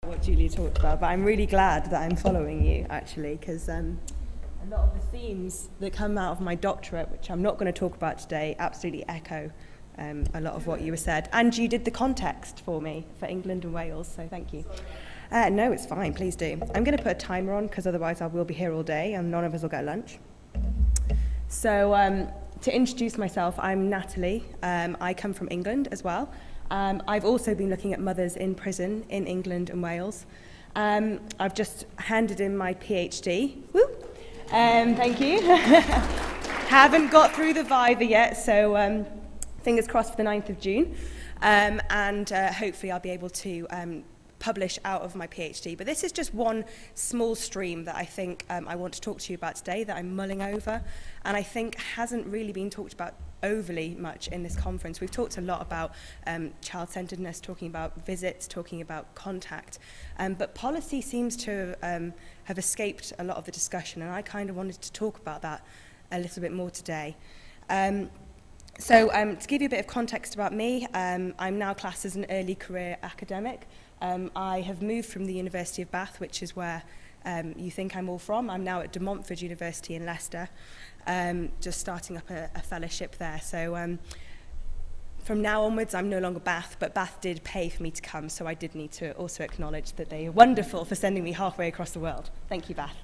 What Julia talked about, but I'm really glad that I'm following you, actually, because a lot of the themes that come out of my doctorate, which I'm not going to talk about today, absolutely echo a lot of what you said. And you did the context for me for England and Wales, so thank you. No, it's fine, please do. I'm going to put a timer on, because otherwise I will be here all day and none of us will get lunch. So to introduce myself, I'm Natalie. I come from England as well. I've also been looking at mothers in prison in England and Wales. I've just handed in my PhD. Woo! Thank you. Haven't got through the Viva yet, so fingers crossed for the 9th of June. And hopefully I'll be able to publish out of my PhD. But this is just one small stream that I think I want to talk to you about today, that I'm mulling over, and I think hasn't really been talked about overly much in this conference. We've talked a lot about child-centeredness, talking about visits, talking about contact, but policy seems to have escaped a lot of the discussion, and I kind of wanted to talk about that a little bit more today. So to give you a bit of context about me, I'm now classed as an early career academic. I have moved from the University of Bath, which is where you think I'm all from. I'm now at De Montfort University in Leicester, just starting up a fellowship there. So from now onwards, I'm no longer Bath, but Bath did pay for me to come, so I did need to also acknowledge that they are wonderful for sending me halfway across the world. Thank you, Bath.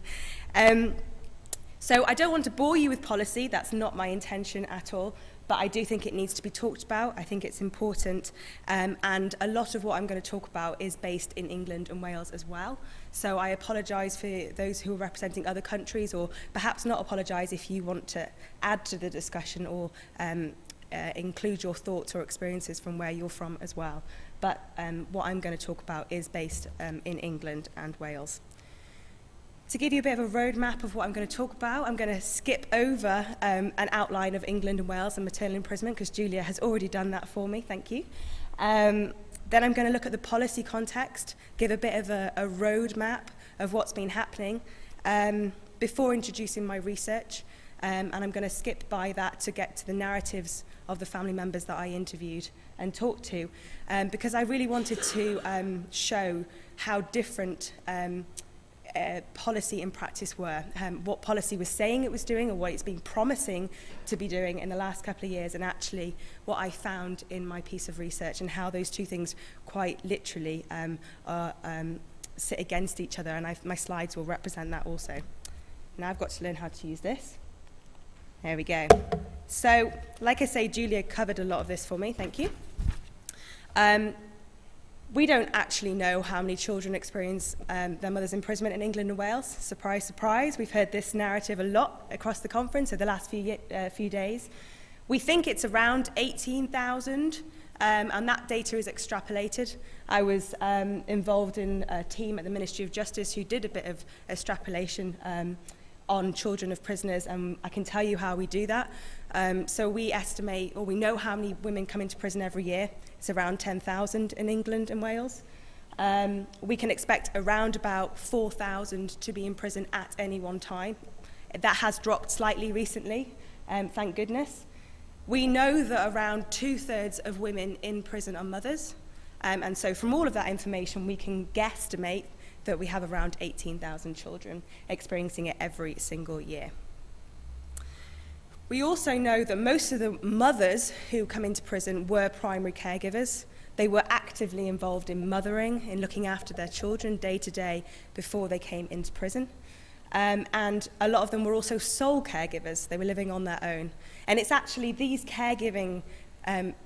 So I don't want to bore you with policy. That's not my intention at all. But I do think it needs to be talked about. I think it's important, and a lot of what I'm going to talk about is based in England and Wales as well. So I apologise for those who are representing other countries, or perhaps not apologise if you want to add to the discussion or include your thoughts or experiences from where you're from as well. But what I'm going to talk about is based in England and Wales. To give you a bit of a roadmap of what I'm going to talk about, I'm going to skip over an outline of England and Wales and maternal imprisonment, because Julia has already done that for me, thank you. Then I'm going to look at the policy context, give a bit of a roadmap of what's been happening before introducing my research, and I'm going to skip by that to get to the narratives of the family members that I interviewed and talked to, because I really wanted to show how different policy and practice were, what policy was saying it was doing or what it's been promising to be doing in the last couple of years, and actually what I found in my piece of research, and how those two things quite literally sit against each other, and my slides will represent that also. Now I've got to learn how to use this. There we go. So, like I say, Julia covered a lot of this for me, thank you. We don't actually know how many children experience their mother's imprisonment in England and Wales. Surprise, surprise. We've heard this narrative a lot across the conference over the last few days. We think it's around 18,000, and that data is extrapolated. I was involved in a team at the Ministry of Justice who did a bit of extrapolation on children of prisoners, and I can tell you how we do that. So we estimate, or we know how many women come into prison every year. It's around 10,000 in England and Wales. We can expect around about 4,000 to be in prison at any one time. That has dropped slightly recently, thank goodness. We know that around 2/3 of women in prison are mothers, and so from all of that information we can guesstimate that we have around 18,000 children experiencing it every single year. We also know that most of the mothers who come into prison were primary caregivers. They were actively involved in mothering, in looking after their children day to day before they came into prison. And a lot of them were also sole caregivers. They were living on their own. And it's actually these caregiving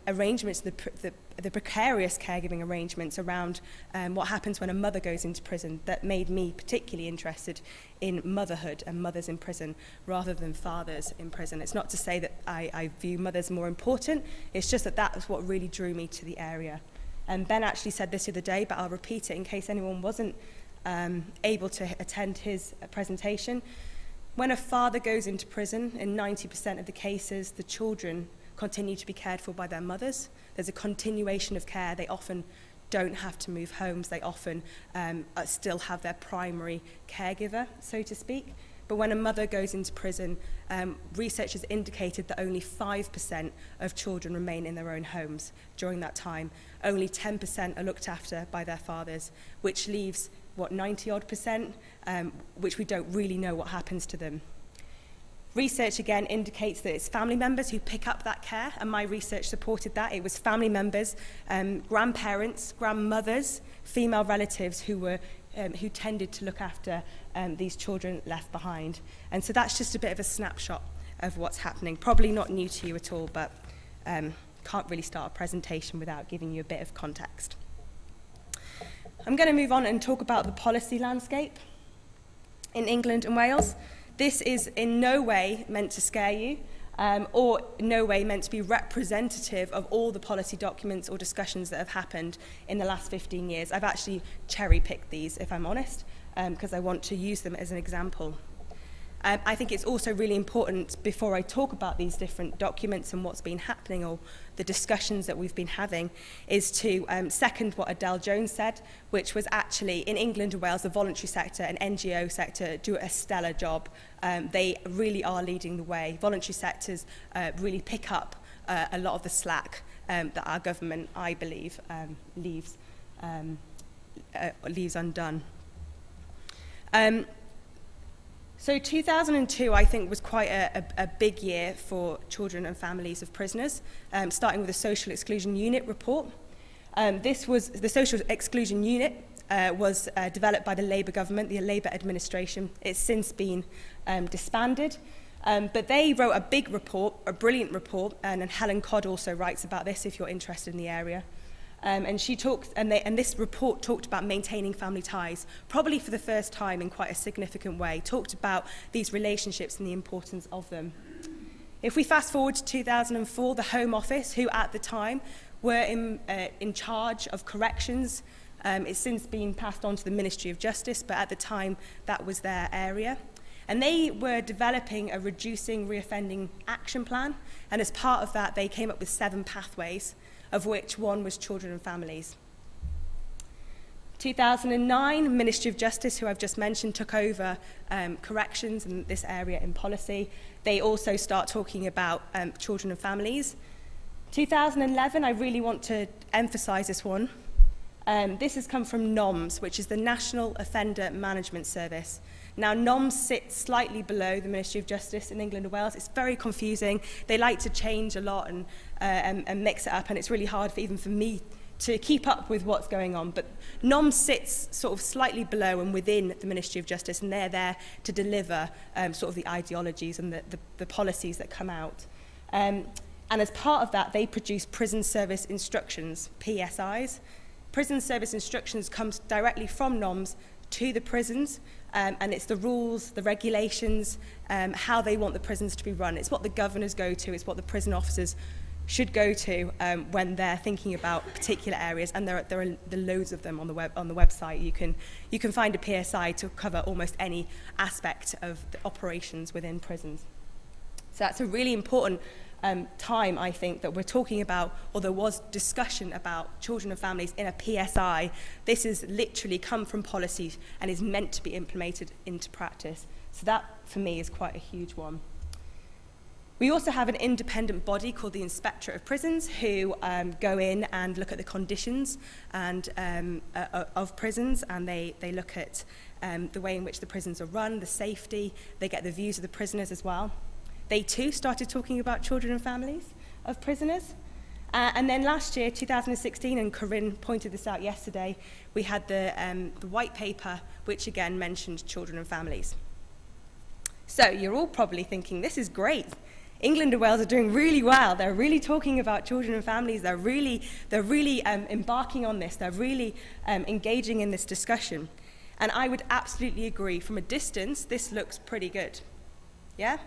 arrangements, the precarious caregiving arrangements around what happens when a mother goes into prison, that made me particularly interested in motherhood and mothers in prison rather than fathers in prison. It's not to say that I view mothers more important, it's just that was what really drew me to the area. And Ben actually said this the other day, but I'll repeat it in case anyone wasn't able to attend his presentation. When a father goes into prison, in 90% of the cases, the children continue to be cared for by their mothers. There's a continuation of care. They often don't have to move homes. They often still have their primary caregiver, so to speak. but when a mother goes into prison, research has indicated that only 5% of children remain in their own homes during that time. Only 10% are looked after by their fathers, which leaves, 90-odd%, which we don't really know what happens to them. Research again indicates that it's family members who pick up that care, and my research supported that. It was family members, grandparents, grandmothers, female relatives who tended to look after these children left behind. And so that's just a bit of a snapshot of what's happening. Probably not new to you at all, but can't really start a presentation without giving you a bit of context. I'm going to move on and talk about the policy landscape in England and Wales. This is in no way meant to scare you, or in no way meant to be representative of all the policy documents or discussions that have happened in the last 15 years. I've actually cherry-picked these, if I'm honest, because I want to use them as an example. I think it's also really important, before I talk about these different documents and what's been happening or the discussions that we've been having, is to second what Adele Jones said, which was actually in England and Wales, the voluntary sector and NGO sector do a stellar job. They really are leading the way. Voluntary sectors really pick up a lot of the slack that our government, I believe, leaves undone. So 2002, I think, was quite a big year for children and families of prisoners, starting with the Social Exclusion Unit report. This was the Social Exclusion Unit was developed by the Labour government, the Labour administration. It's since been disbanded. But they wrote a big report, a brilliant report, and Helen Codd also writes about this if you're interested in the area. And she talks, and this report talked about maintaining family ties, probably for the first time in quite a significant way, talked about these relationships and the importance of them. If we fast forward to 2004, the Home Office, who at the time were in charge of corrections, it's since been passed on to the Ministry of Justice, but at the time that was their area. And they were developing a reducing reoffending action plan, and as part of that, they came up with 7 pathways, of which one was children and families. 2009, Ministry of Justice, who I've just mentioned, took over corrections in this area in policy. They also start talking about children and families. 2011, I really want to emphasize this one. This has come from NOMS, which is the National Offender Management Service. Now, NOMS sits slightly below the Ministry of Justice in England and Wales. It's very confusing. They like to change a lot and mix it up, and it's really hard even for me to keep up with what's going on. But NOMS sits sort of slightly below and within the Ministry of Justice, and they're there to deliver sort of the ideologies and the policies that come out. And as part of that, they produce prison service instructions, PSIs. Prison service instructions comes directly from NOMS to the prisons, and it's the rules, the regulations, how they want the prisons to be run. It's what the governors go to, it's what the prison officers should go to when they're thinking about particular areas, and there are loads of them on the website. You can find a PSI to cover almost any aspect of the operations within prisons. So that's a really important time, I think, that we're talking about, or there was discussion about children and families in a PSI. This has literally come from policies and is meant to be implemented into practice. So that, for me, is quite a huge one. We also have an independent body called the Inspectorate of Prisons who go in and look at the conditions and of prisons, and they look at the way in which the prisons are run, the safety. They get the views of the prisoners as well. They too started talking about children and families of prisoners. And then last year, 2016, and Corinne pointed this out yesterday, we had the white paper, which again mentioned children and families. So you're all probably thinking, this is great. England and Wales are doing really well. They're really talking about children and families. They're really embarking on this. They're really engaging in this discussion. And I would absolutely agree. From a distance, this looks pretty good. Yeah?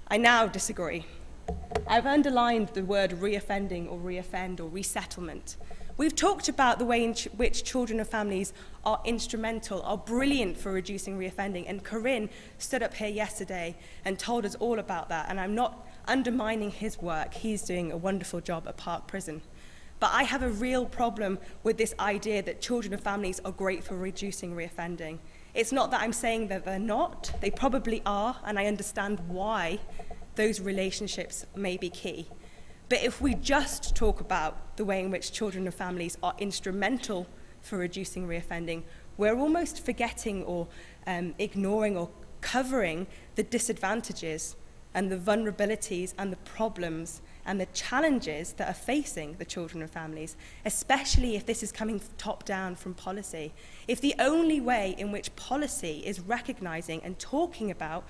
I now disagree. I've underlined the word reoffending or reoffend or resettlement. We've talked about the way in which children and families are instrumental, are brilliant for reducing reoffending, and Corinne stood up here yesterday and told us all about that, and I'm not undermining his work. He's doing a wonderful job at Park Prison. But I have a real problem with this idea that children and families are great for reducing reoffending. It's not that I'm saying that they're not. They probably are, and I understand why those relationships may be key. But if we just talk about the way in which children and families are instrumental for reducing reoffending, we're almost forgetting or ignoring or covering the disadvantages and the vulnerabilities and the problems and the challenges that are facing the children and families, especially if this is coming top down from policy. If the only way in which policy is recognizing and talking about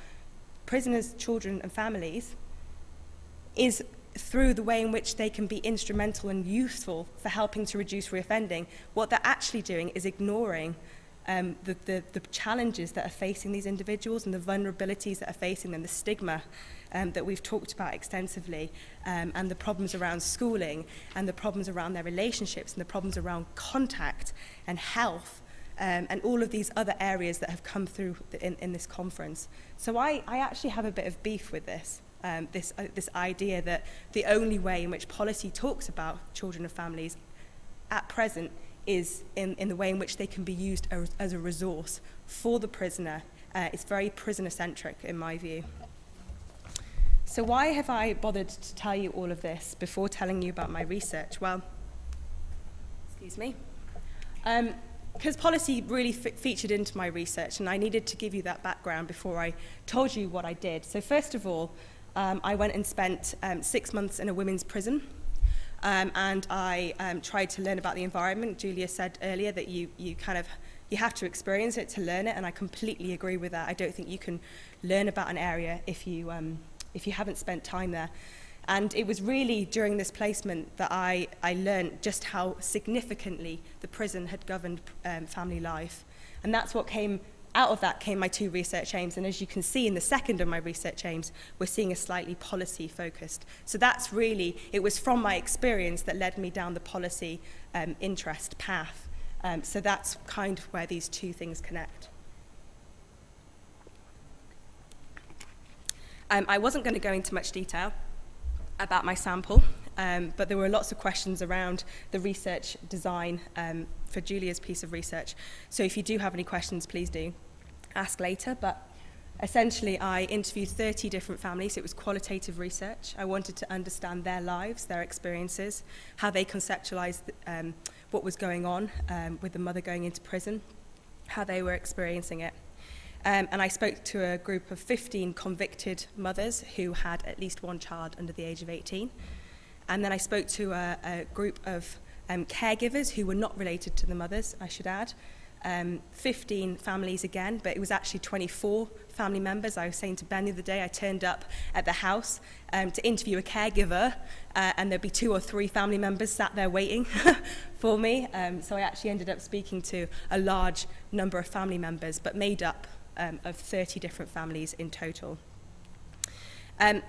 prisoners, children and families is through the way in which they can be instrumental and useful for helping to reduce reoffending, what they're actually doing is ignoring the challenges that are facing these individuals and the vulnerabilities that are facing them, the stigma that we've talked about extensively, and the problems around schooling, and the problems around their relationships, and the problems around contact and health, and all of these other areas that have come through in this conference. So I actually have a bit of beef with this. This idea that the only way in which policy talks about children and families at present is in the way in which they can be used as a resource for the prisoner. It's very prisoner-centric in my view. So why have I bothered to tell you all of this before telling you about my research? Well, excuse me. Because policy really featured into my research, and I needed to give you that background before I told you what I did. So first of all, I went and spent 6 months in a women's prison, and I tried to learn about the environment. Julia said earlier that you have to experience it to learn it, and I completely agree with that. I don't think you can learn about an area if you haven't spent time there. And it was really during this placement that I learned just how significantly the prison had governed family life. And that's what came out of that came my 2 research aims. And as you can see in the second of my research aims, we're seeing a slightly policy focused. So that's really, it was from my experience that led me down the policy interest path. So that's kind of where these 2 things connect. I wasn't going to go into much detail about my sample, but there were lots of questions around the research design for Julia's piece of research. So if you do have any questions, please do ask later. But essentially, I interviewed 30 different families. It was qualitative research. I wanted to understand their lives, their experiences, how they conceptualized what was going on with the mother going into prison, how they were experiencing it. And I spoke to a group of 15 convicted mothers who had at least 1 child under the age of 18. And then I spoke to a group of caregivers who were not related to the mothers, I should add. 15 families again, but it was actually 24 family members. I was saying to Ben the other day, I turned up at the house to interview a caregiver, and there'd be 2 or 3 family members sat there waiting for me. So I actually ended up speaking to a large number of family members, but made up of 30 different families in total.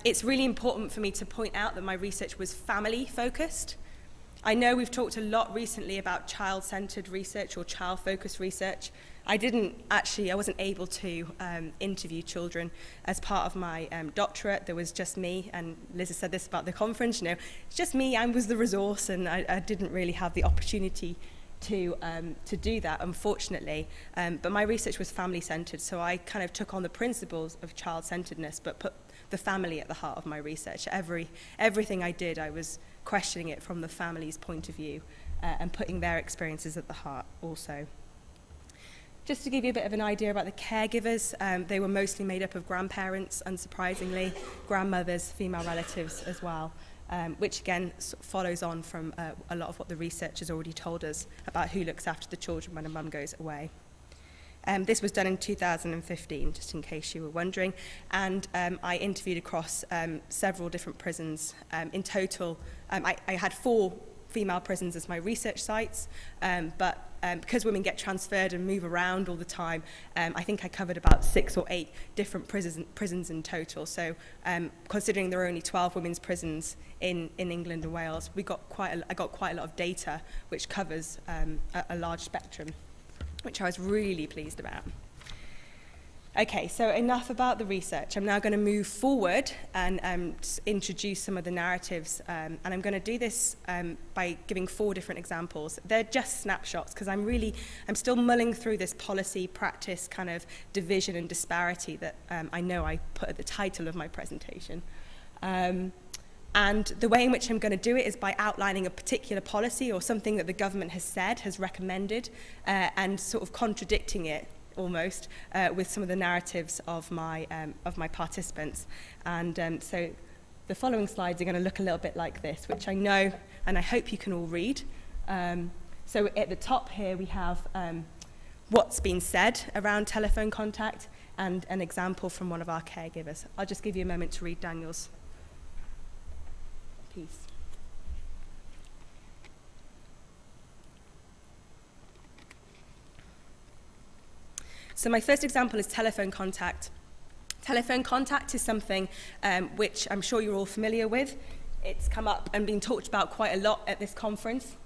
It's really important for me to point out that my research was family-focused. I know we've talked a lot recently about child-centered research or child-focused research. I wasn't able to interview children as part of my doctorate. There was just me, and Liz has said this about the conference, it's just me, I was the resource, and I didn't really have the opportunity to do that, unfortunately. But my research was family-centered, so I kind of took on the principles of child-centeredness, but put the family at the heart of my research. Everything I did, I was questioning it from the family's point of view and putting their experiences at the heart also. Just to give you a bit of an idea about the caregivers, they were mostly made up of grandparents, unsurprisingly, grandmothers, female relatives as well. Which again follows on from a lot of what the research has already told us about who looks after the children when a mum goes away. This was done in 2015, just in case you were wondering, and I interviewed across several different prisons. In total, I had 4 female prisons as my research sites, but because women get transferred and move around all the time, I think I covered about 6 or 8 different prisons in total. So considering there are only 12 women's prisons in England and Wales, I got quite a lot of data which covers a large spectrum, which I was really pleased about. Okay, so enough about the research. I'm now going to move forward and introduce some of the narratives. And I'm going to do this by giving 4 different examples. They're just snapshots because I'm still mulling through this policy practice kind of division and disparity that I know I put at the title of my presentation. And the way in which I'm going to do it is by outlining a particular policy or something that the government has said, has recommended, and sort of contradicting it almost with some of the narratives of my participants. And so the following slides are going to look a little bit like this, which I know and I hope you can all read. So at the top here we have what's been said around telephone contact and an example from one of our caregivers. I'll just give you a moment to read Daniel's piece. So my first example is telephone contact. Telephone contact is something which I'm sure you're all familiar with. It's come up and been talked about quite a lot at this conference.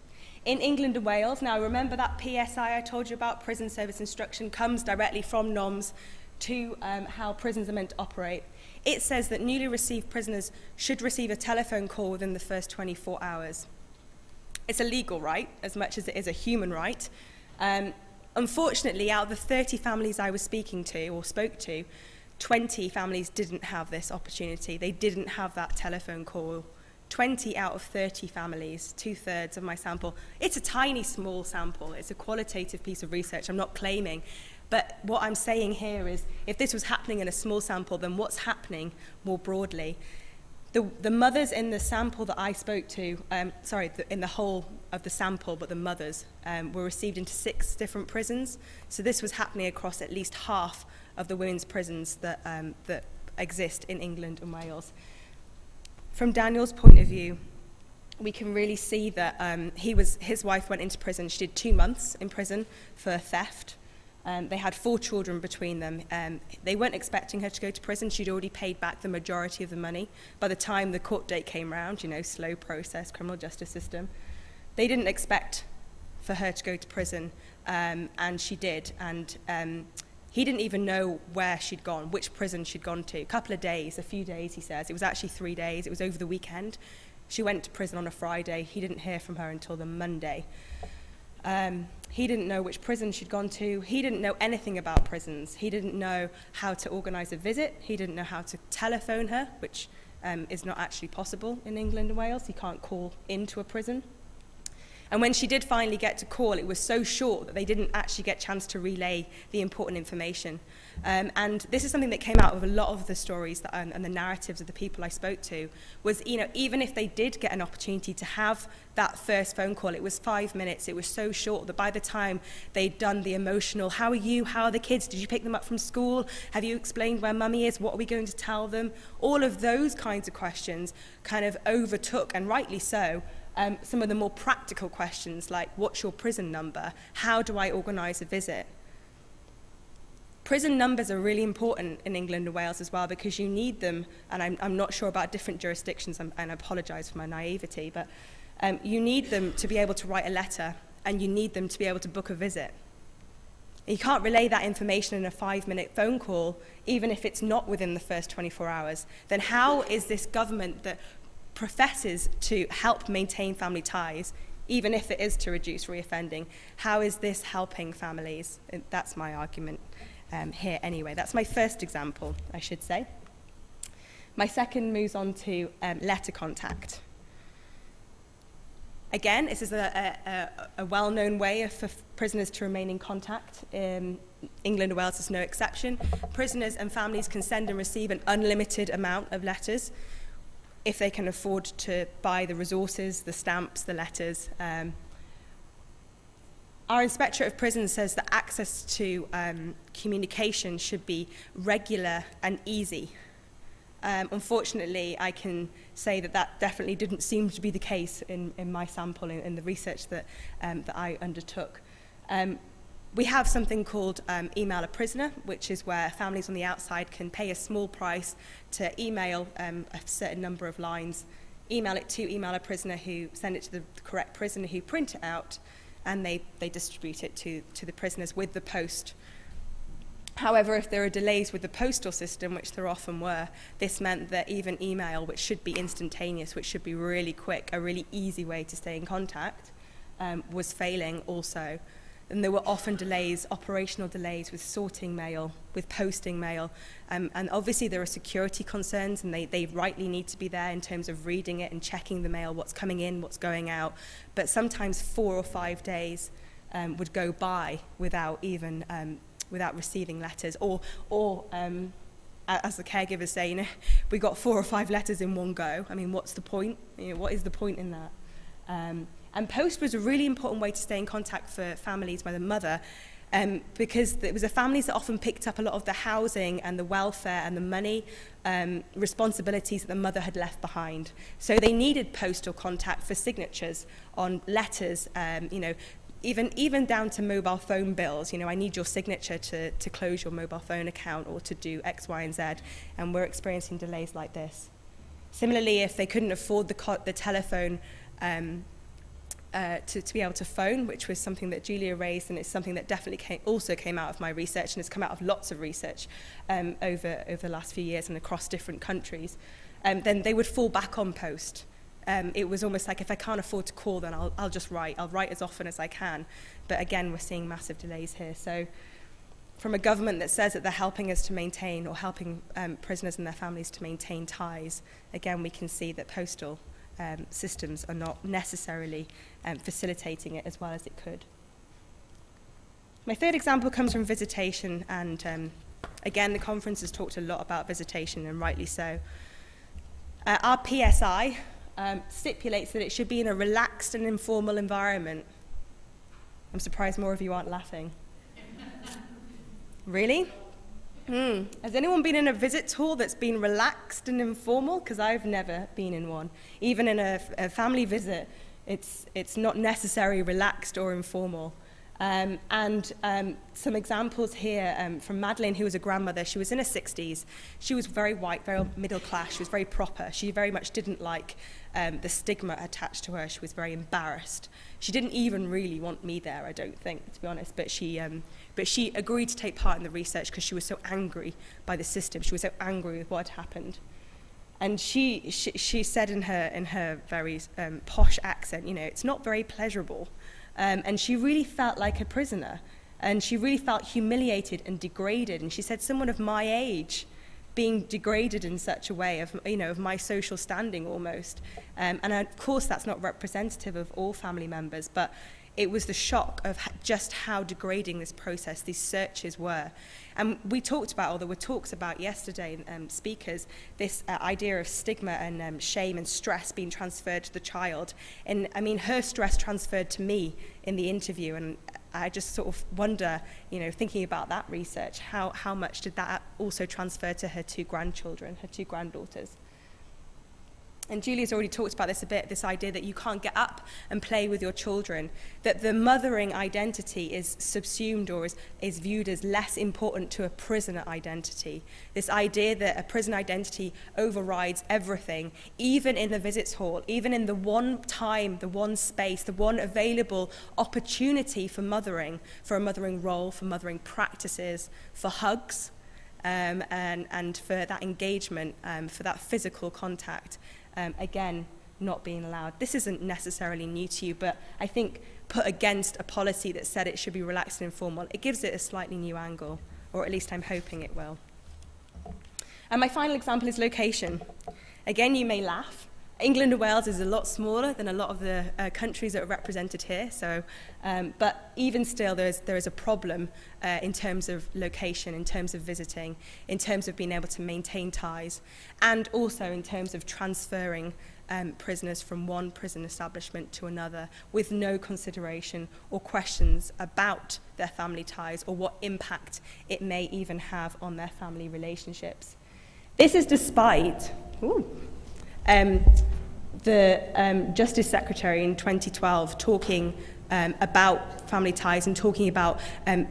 In England and Wales, now remember that PSI I told you about, prison service instruction, comes directly from NOMS to how prisons are meant to operate. It says that newly received prisoners should receive a telephone call within the first 24 hours. It's a legal right as much as it is a human right. Unfortunately, out of the 30 families I was speaking to or spoke to, 20 families didn't have this opportunity. They didn't have that telephone call. 20 out of 30 families, 2/3 of my sample. It's a tiny, small sample. It's a qualitative piece of research. I'm not claiming. But what I'm saying here is, if this was happening in a small sample, then what's happening more broadly? The mothers in the sample that I spoke to, in the whole of the sample, but the mothers were received into 6 different prisons. So this was happening across at least half of the women's prisons that exist in England and Wales. From Daniel's point of view, we can really see that his wife went into prison. She did 2 months in prison for theft. They had 4 children between them. They weren't expecting her to go to prison. She'd already paid back the majority of the money. By the time the court date came round, slow process, criminal justice system, they didn't expect for her to go to prison, and she did. And he didn't even know where she'd gone, which prison she'd gone to. A few days, he says. It was actually 3 days. It was over the weekend. She went to prison on a Friday. He didn't hear from her until the Monday. He didn't know which prison she'd gone to. He didn't know anything about prisons. He didn't know how to organise a visit. He didn't know how to telephone her, which is not actually possible in England and Wales. You can't call into a prison. And when she did finally get to call, it was so short that they didn't actually get a chance to relay the important information. And this is something that came out of a lot of the stories and the narratives of the people I spoke to, was, even if they did get an opportunity to have that first phone call, it was 5 minutes. It was so short that by the time they'd done the emotional, how are you, how are the kids, did you pick them up from school, have you explained where mummy is, what are we going to tell them, all of those kinds of questions kind of overtook, and rightly so, some of the more practical questions like, what's your prison number? How do I organise a visit? Prison numbers are really important in England and Wales as well, because you need them, and I'm not sure about different jurisdictions, and I apologise for my naivety, but you need them to be able to write a letter, and you need them to be able to book a visit. You can't relay that information in a 5-minute phone call, even if it's not within the first 24 hours. Then how is this government that professes to help maintain family ties, even if it is to reduce reoffending, how is this helping families? That's my argument here anyway. That's my first example, I should say. My second moves on to letter contact. Again, this is a well-known way for prisoners to remain in contact. England and Wales is no exception. Prisoners and families can send and receive an unlimited amount of letters if they can afford to buy the resources, the stamps, the letters. Our Inspectorate of Prisons says that access to communication should be regular and easy. Unfortunately, I can say that definitely didn't seem to be the case in my sample, in the research that I undertook. We have something called Email a Prisoner, which is where families on the outside can pay a small price to email a certain number of lines, email it to Email a Prisoner, who send it to the correct prisoner, who print it out, and they distribute it to the prisoners with the post. However, if there are delays with the postal system, which there often were, this meant that even email, which should be instantaneous, which should be really quick, a really easy way to stay in contact, was failing also. And there were often delays, operational delays with sorting mail, with posting mail. And obviously there are security concerns, and they rightly need to be there in terms of reading it and checking the mail, what's coming in, what's going out. But sometimes 4 or 5 days would go by without even without receiving letters, or as the caregivers say, we got 4 or 5 letters in one go. I mean, what's the point? What is the point in that? And post was a really important way to stay in contact for families by the mother, because it was the families that often picked up a lot of the housing and the welfare and the money responsibilities that the mother had left behind. So they needed postal contact for signatures on letters, even down to mobile phone bills. I need your signature to close your mobile phone account or to do X, Y, and Z, and we're experiencing delays like this. Similarly, if they couldn't afford the telephone to be able to phone, which was something that Julia raised, and it's something that definitely also came out of my research, and has come out of lots of research over the last few years and across different countries, then they would fall back on post. It was almost like, if I can't afford to call, then I'll just write. I'll write as often as I can. But again, we're seeing massive delays here. So from a government that says that they're helping us to maintain, or helping prisoners and their families to maintain ties, again, we can see that postal systems are not necessarily facilitating it as well as it could. My third example comes from visitation, and again, the conference has talked a lot about visitation, and rightly so. Our PSI stipulates that it should be in a relaxed and informal environment. I'm surprised more of you aren't laughing. Really? Has anyone been in a visit hall that's been relaxed and informal? Because I've never been in one. Even in a family visit, it's not necessarily relaxed or informal. Some examples here from Madeline, who was a grandmother. She was in her 60s. She was very white, very middle class. She was very proper. She very much didn't like the stigma attached to her. She was very embarrassed. She didn't even really want me there, I don't think, to be honest. But she agreed to take part in the research because she was so angry by the system. She was so angry with what had happened. And she said in her very posh accent, it's not very pleasurable. And she really felt like a prisoner, and she really felt humiliated and degraded. And she said, someone of my age being degraded in such a way of my social standing almost. And of course, that's not representative of all family members, but it was the shock of just how degrading this process, these searches were. And we talked about, or there were talks about yesterday, speakers, this idea of stigma and shame and stress being transferred to the child. And I mean, her stress transferred to me in the interview, and I just sort of wonder, thinking about that research, how much did that also transfer to her 2 grandchildren, her 2 granddaughters? And Julia's already talked about this a bit, this idea that you can't get up and play with your children, that the mothering identity is subsumed or is viewed as less important to a prisoner identity. This idea that a prison identity overrides everything, even in the visits hall, even in the one time, the one space, the one available opportunity for a mothering role, for mothering practices, for hugs, and for that engagement, for that physical contact. Again, not being allowed. This isn't necessarily new to you, but I think put against a policy that said it should be relaxed and informal, it gives it a slightly new angle, or at least I'm hoping it will. And my final example is location. Again, you may laugh. England and Wales is a lot smaller than a lot of the countries that are represented here. So, but even still, there is a problem in terms of location, in terms of visiting, in terms of being able to maintain ties, and also in terms of transferring prisoners from one prison establishment to another with no consideration or questions about their family ties or what impact it may even have on their family relationships. This is despite the Justice Secretary in 2012 talking about family ties and talking about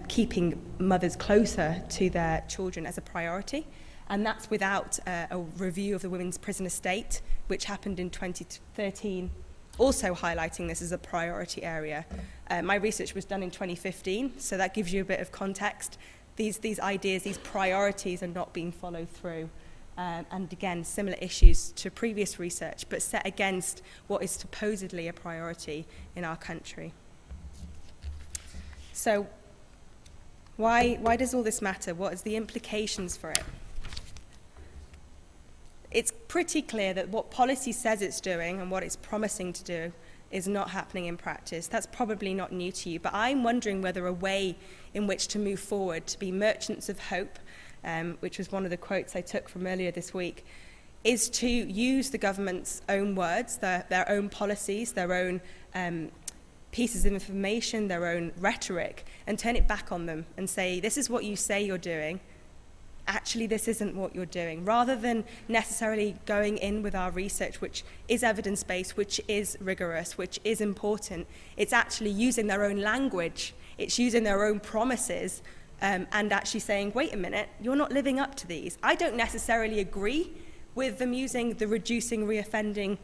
keeping mothers closer to their children as a priority. And that's without a review of the women's prison estate, which happened in 2013, also highlighting this as a priority area. My research was done in 2015, so that gives you a bit of context. these ideas, these priorities are not being followed through. And again, similar issues to previous research, but set against what is supposedly a priority in our country. So why does all this matter? What is the implications for it? It's pretty clear that what policy says it's doing and what it's promising to do is not happening in practice. That's probably not new to you, but I'm wondering whether a way in which to move forward, to be merchants of hope, which was one of the quotes I took from earlier this week, is to use the government's own words, their own policies, their own pieces of information, their own rhetoric, and turn it back on them and say, this is what you say you're doing. Actually, this isn't what you're doing. Rather than necessarily going in with our research, which is evidence-based, which is rigorous, which is important, it's actually using their own language, it's using their own promises, and actually saying, wait a minute, you're not living up to these. I don't necessarily agree with them using the reducing reoffending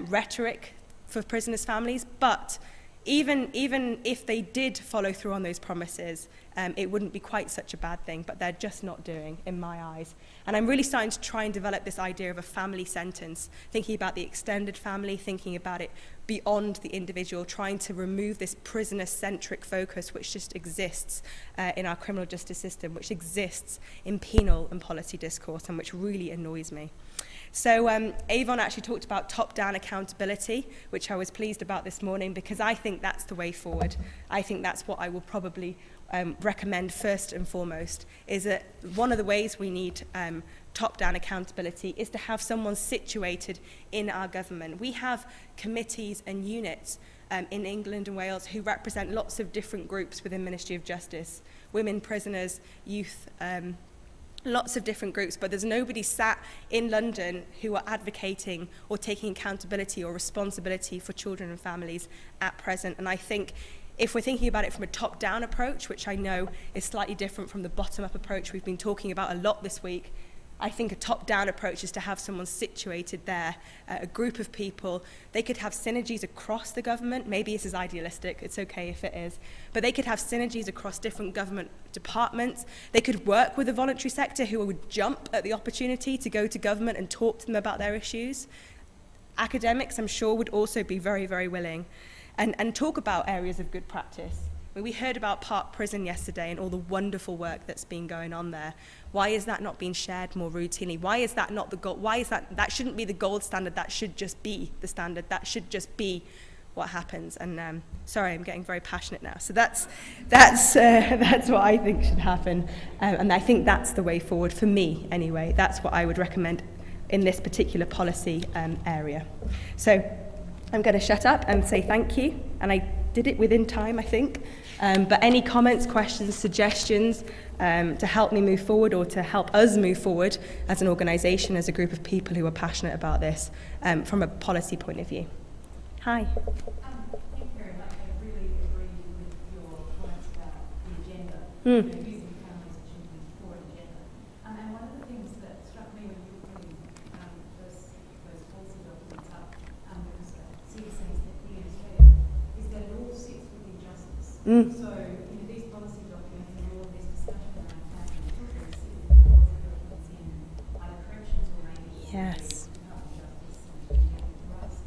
rhetoric for prisoners' families, but even if they did follow through on those promises, it wouldn't be quite such a bad thing, but they're just not doing, in my eyes. And I'm really starting to try and develop this idea of a family sentence, thinking about the extended family, thinking about it beyond the individual, trying to remove this prisoner-centric focus which just exists in our criminal justice system, which exists in penal and policy discourse, and which really annoys me. So Avon actually talked about top-down accountability, which I was pleased about this morning, because I think that's the way forward. I think that's what I will probably recommend first and foremost, is that one of the ways we need top-down accountability is to have someone situated in our government. We have committees and units in England and Wales who represent lots of different groups within Ministry of Justice, women prisoners, youth, lots of different groups, but there's nobody sat in London who are advocating or taking accountability or responsibility for children and families at present. And I think if we're thinking about it from a top-down approach, which I know is slightly different from the bottom-up approach we've been talking about a lot this week, I think a top-down approach is to have someone situated there, a group of people. They could have synergies across the government. Maybe this is idealistic, it's okay if it is. But they could have synergies across different government departments. They could work with the voluntary sector who would jump at the opportunity to go to government and talk to them about their issues. Academics, I'm sure, would also be very, very willing. And talk about areas of good practice. I mean, we heard about Park Prison yesterday and all the wonderful work that's been going on there. Why is that not being shared more routinely? Why is that not the gold? Why is that shouldn't be the gold standard? That should just be the standard. That should just be what happens. And sorry, I'm getting very passionate now. So that's what I think should happen. And I think that's the way forward for me, anyway. That's what I would recommend in this particular policy area. So I'm going to shut up and say thank you. And I did it within time, I think. But any comments, questions, suggestions to help me move forward or to help us move forward as an organisation, as a group of people who are passionate about this from a policy point of view. Hi. Thank you very much. I really agree with your comments about the agenda, using families and children for an agenda. And one of the things that struck me when you were putting those policy documents up, because citizens in Australia, is that it all sits within justice. So these policy documents and all of this discussion around family and children sit within policy documents in either corrections or maybe Yes. justice and rights.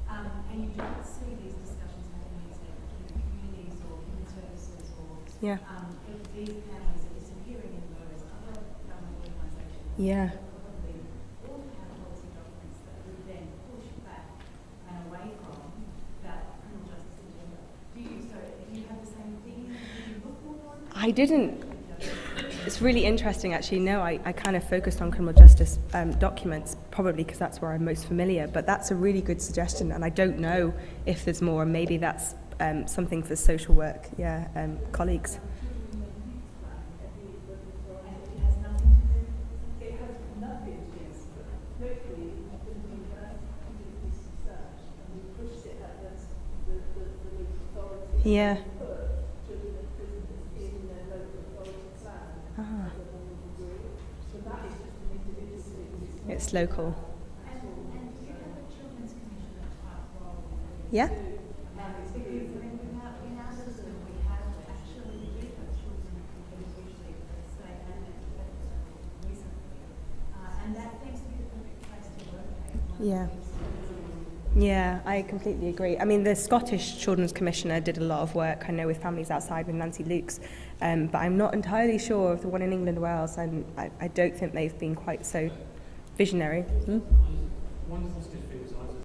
And you don't see these discussions happening in communities or human services or Yeah. if these families are disappearing in those other government organisations. Yeah. Probably all have policy documents that would then push back and away from that criminal justice agenda. Do you have the same thing? Did you look more on that? I didn't. It's really interesting, actually. No, I kind of focused on criminal justice documents, probably because that's where I'm most familiar. But that's a really good suggestion, and I don't know if there's more. Maybe that's something for social work, colleagues. Yeah. It's local. Yeah. Yeah. Yeah, I completely agree. I mean, the Scottish Children's Commissioner did a lot of work, I know, with Families Outside with Nancy Lukes, but I'm not entirely sure of the one in England and Wales, and I don't think they've been quite so visionary. One positive thing is